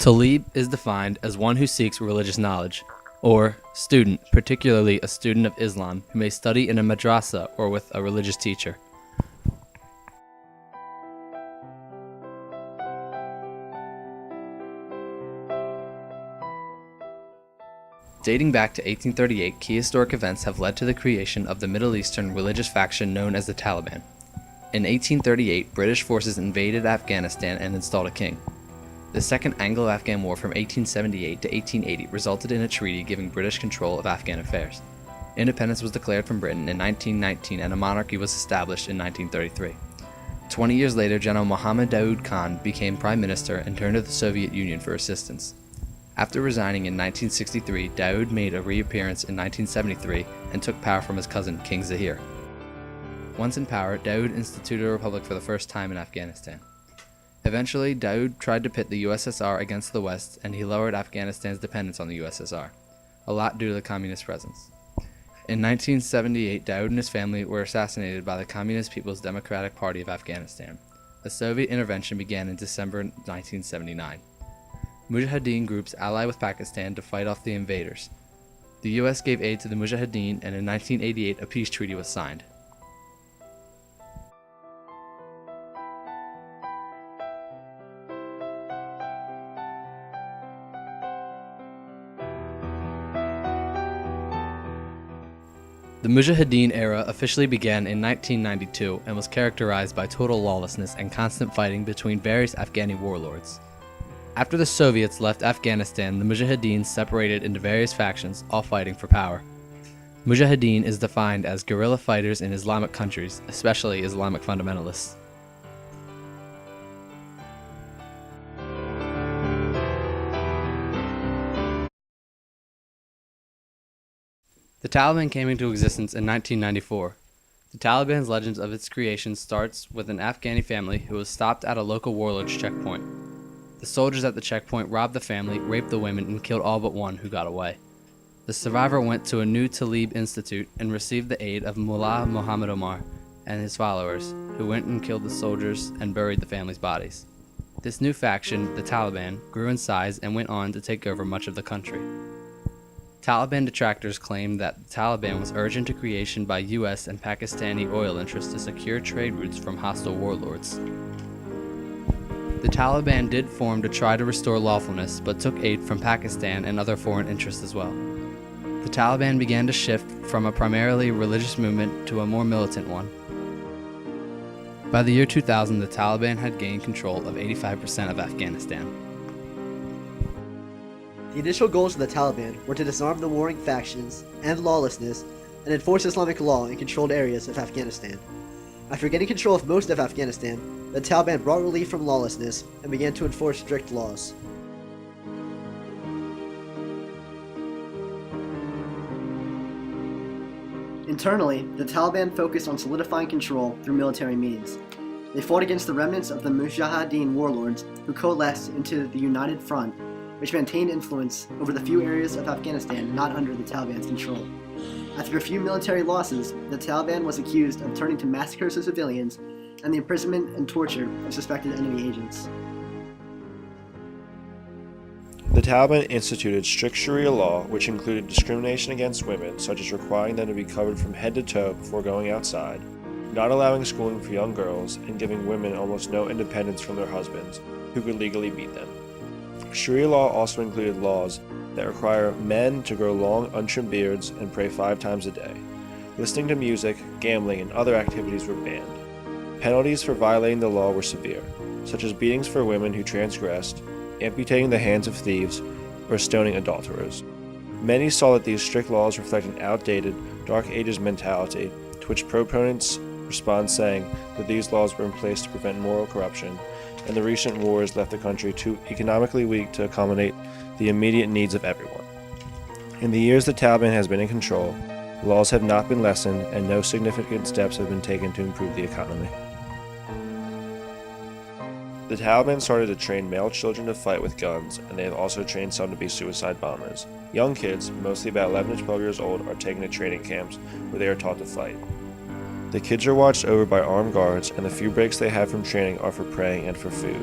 Talib is defined as one who seeks religious knowledge, or student, particularly a student of Islam who may study in a madrasa or with a religious teacher. Dating back to 1838, key historic events have led to the creation of the Middle Eastern religious faction known as the Taliban. In 1838, British forces invaded Afghanistan and installed a king. The Second Anglo-Afghan War from 1878 to 1880 resulted in a treaty giving British control of Afghan affairs. Independence was declared from Britain in 1919 and a monarchy was established in 1933. 20 years later, General Mohammad Daoud Khan became prime minister and turned to the Soviet Union for assistance. After resigning in 1963, Daoud made a reappearance in 1973 and took power from his cousin, King Zahir. Once in power, Daoud instituted a republic for the first time in Afghanistan. Eventually, Daoud tried to pit the USSR against the West, and he lowered Afghanistan's dependence on the USSR, a lot due to the communist presence. In 1978, Daoud and his family were assassinated by the Communist People's Democratic Party of Afghanistan. A Soviet intervention began in December 1979. Mujahideen groups allied with Pakistan to fight off the invaders. The U.S. gave aid to the Mujahideen, and in 1988 a peace treaty was signed. The Mujahideen era officially began in 1992 and was characterized by total lawlessness and constant fighting between various Afghani warlords. After the Soviets left Afghanistan, the Mujahideen separated into various factions, all fighting for power. Mujahideen is defined as guerrilla fighters in Islamic countries, especially Islamic fundamentalists. The Taliban came into existence in 1994. The Taliban's legends of its creation starts with an Afghani family who was stopped at a local warlord's checkpoint. The soldiers at the checkpoint robbed the family, raped the women, and killed all but one who got away. The survivor went to a new Talib institute and received the aid of Mullah Muhammad Omar and his followers, who went and killed the soldiers and buried the family's bodies. This new faction, the Taliban, grew in size and went on to take over much of the country. Taliban detractors claimed that the Taliban was urged into creation by U.S. and Pakistani oil interests to secure trade routes from hostile warlords. The Taliban did form to try to restore lawfulness, but took aid from Pakistan and other foreign interests as well. The Taliban began to shift from a primarily religious movement to a more militant one. By the year 2000, the Taliban had gained control of 85% of Afghanistan. The initial goals of the Taliban were to disarm the warring factions, end lawlessness, and enforce Islamic law in controlled areas of Afghanistan. After gaining control of most of Afghanistan, the Taliban brought relief from lawlessness and began to enforce strict laws. Internally, the Taliban focused on solidifying control through military means. They fought against the remnants of the Mujahideen warlords who coalesced into the United Front, which maintained influence over the few areas of Afghanistan not under the Taliban's control. After a few military losses, the Taliban was accused of turning to massacres of civilians and the imprisonment and torture of suspected enemy agents. The Taliban instituted strict Sharia law, which included discrimination against women, such as requiring them to be covered from head to toe before going outside, not allowing schooling for young girls, and giving women almost no independence from their husbands, who could legally beat them. Sharia law also included laws that require men to grow long, untrimmed beards and pray 5 times a day. Listening to music, gambling, and other activities were banned. Penalties for violating the law were severe, such as beatings for women who transgressed, amputating the hands of thieves, or stoning adulterers. Many saw that these strict laws reflect an outdated, Dark Ages mentality, to which proponents respond saying that these laws were in place to prevent moral corruption, and the recent wars left the country too economically weak to accommodate the immediate needs of everyone. In the years the Taliban has been in control, laws have not been lessened and no significant steps have been taken to improve the economy. The Taliban started to train male children to fight with guns, and they have also trained some to be suicide bombers. Young kids, mostly about 11 to 12 years old, are taken to training camps where they are taught to fight. The kids are watched over by armed guards, and the few breaks they have from training are for praying and for food.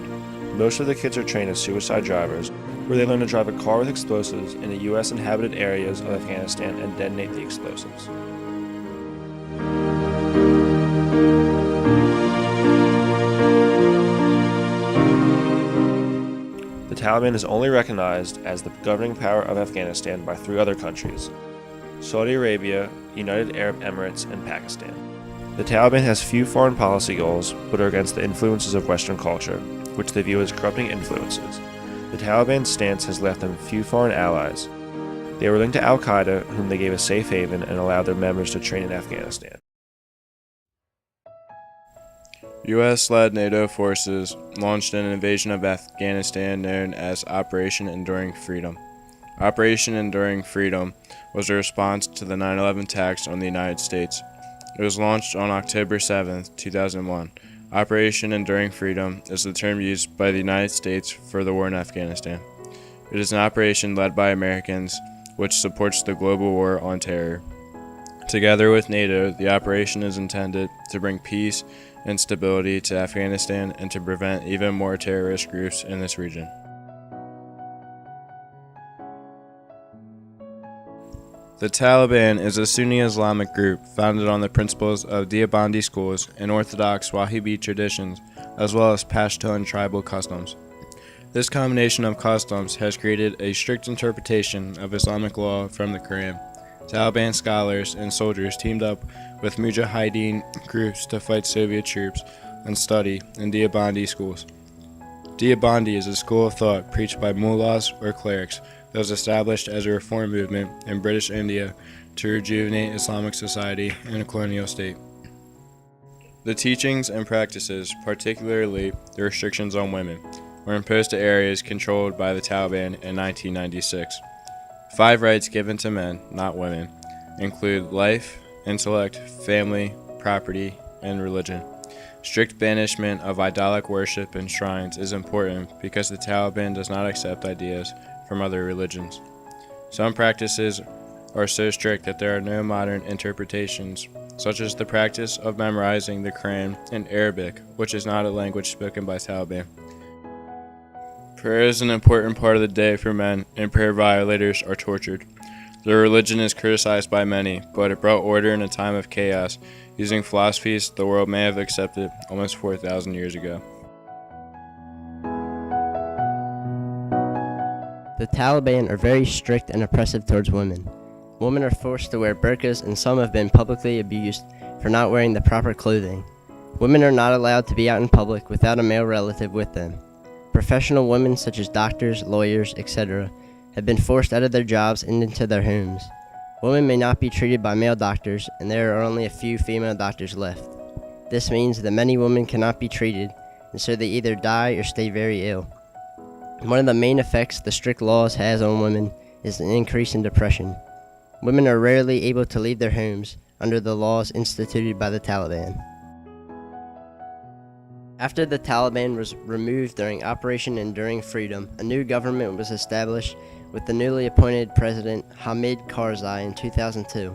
Most of the kids are trained as suicide drivers, where they learn to drive a car with explosives into U.S. inhabited areas of Afghanistan and detonate the explosives. The Taliban is only recognized as the governing power of Afghanistan by 3 other countries: Saudi Arabia, United Arab Emirates, and Pakistan. The Taliban has few foreign policy goals, but are against the influences of Western culture, which they view as corrupting influences. The Taliban's stance has left them few foreign allies. They were linked to Al-Qaeda, whom they gave a safe haven and allowed their members to train in Afghanistan. U.S.-led NATO forces launched an invasion of Afghanistan known as Operation Enduring Freedom. Operation Enduring Freedom was a response to the 9/11 attacks on the United States. It was launched on October 7, 2001. Operation Enduring Freedom is the term used by the United States for the war in Afghanistan. It is an operation led by Americans, which supports the global war on terror. Together with NATO, the operation is intended to bring peace and stability to Afghanistan and to prevent even more terrorist groups in this region. The Taliban is a Sunni Islamic group founded on the principles of Deobandi schools and Orthodox Wahhabi traditions, as well as Pashto and tribal customs. This combination of customs has created a strict interpretation of Islamic law from the Quran. Taliban scholars and soldiers teamed up with Mujahideen groups to fight Soviet troops and study in Deobandi schools. Deobandi is a school of thought preached by mullahs or clerics that was established as a reform movement in British India to rejuvenate Islamic society in a colonial state. The teachings and practices, particularly the restrictions on women, were imposed to areas controlled by the Taliban in 1996. 5 rights given to men, not women, include life, intellect, family, property, and religion. Strict banishment of idolic worship and shrines is important because the Taliban does not accept ideas from other religions. Some practices are so strict that there are no modern interpretations, such as the practice of memorizing the Quran in Arabic, which is not a language spoken by Taliban. Prayer is an important part of the day for men, and prayer violators are tortured. Their religion is criticized by many, but it brought order in a time of chaos, using philosophies the world may have accepted almost 4,000 years ago. The Taliban are very strict and oppressive towards women. Women are forced to wear burqas, and some have been publicly abused for not wearing the proper clothing. Women are not allowed to be out in public without a male relative with them. Professional women such as doctors, lawyers, etc. have been forced out of their jobs and into their homes. Women may not be treated by male doctors, and there are only a few female doctors left. This means that many women cannot be treated, and so they either die or stay very ill. One of the main effects the strict laws has on women is an increase in depression. Women are rarely able to leave their homes under the laws instituted by the Taliban. After the Taliban was removed during Operation Enduring Freedom, a new government was established with the newly appointed President Hamid Karzai in 2002.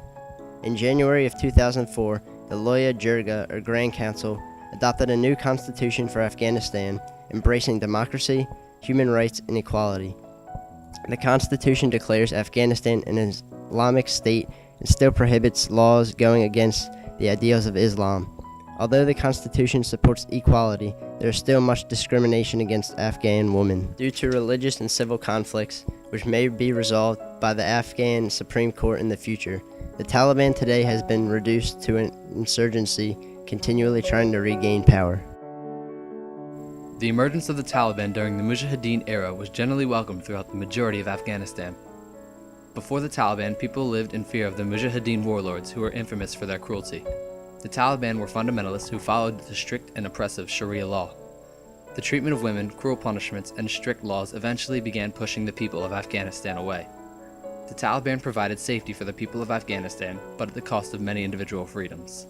In January of 2004, the Loya Jirga, or Grand Council, adopted a new constitution for Afghanistan, embracing democracy, human rights, and equality. The constitution declares Afghanistan an Islamic state and still prohibits laws going against the ideals of Islam. Although the Constitution supports equality, there is still much discrimination against Afghan women due to religious and civil conflicts, which may be resolved by the Afghan Supreme Court in the future. The Taliban today has been reduced to an insurgency, continually trying to regain power. The emergence of the Taliban during the Mujahideen era was generally welcomed throughout the majority of Afghanistan. Before the Taliban, people lived in fear of the Mujahideen warlords who were infamous for their cruelty. The Taliban were fundamentalists who followed the strict and oppressive Sharia law. The treatment of women, cruel punishments, and strict laws eventually began pushing the people of Afghanistan away. The Taliban provided safety for the people of Afghanistan, but at the cost of many individual freedoms.